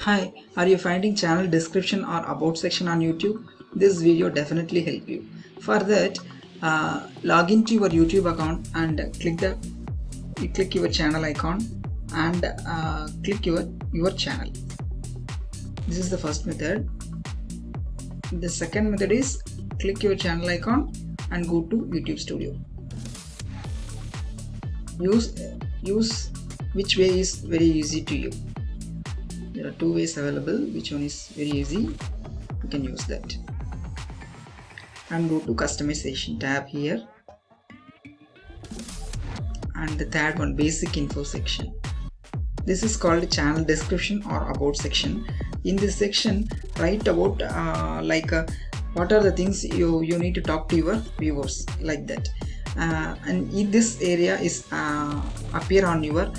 Hi, are you finding channel description or about section on YouTube? This video definitely help you. For that, log into your YouTube account and click your channel icon and click your channel. This is the first method. The second method is click your channel icon and go to YouTube Studio. Use which way is very easy to you. There are two ways available. Which one is very easy? You can use that. And go to customization tab here. And the third one, basic info section. This is called channel description or about section. In this section, write about what are the things you need to talk to your viewers, like that. And in this area is appear on your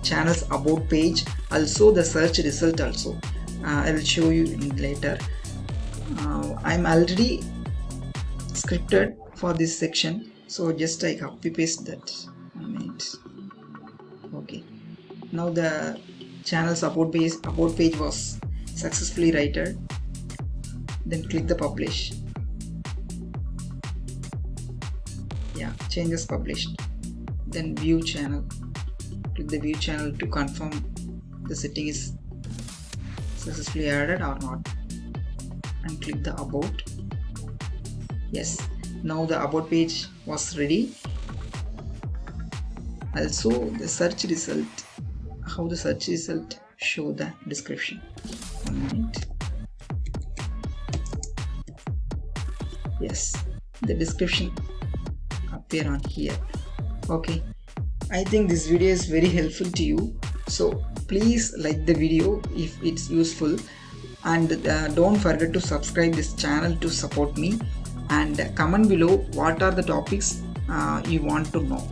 channel's about page, also the search result also. I will show you later. I'm already scripted for this section, so just I copy paste that. Okay, now the channel's about page was successfully written. Then click the publish. Yeah, changes published. Then view channel. Click the view channel to confirm the setting is successfully added or not, and click the about. Yes, now the about page was ready. Also the search result, how the search result show the description. 1 minute. Yes, the description appear on here. Okay, I think this video is very helpful to you, so please like the video if it's useful, and don't forget to subscribe this channel to support me, and comment below what are the topics you want to know.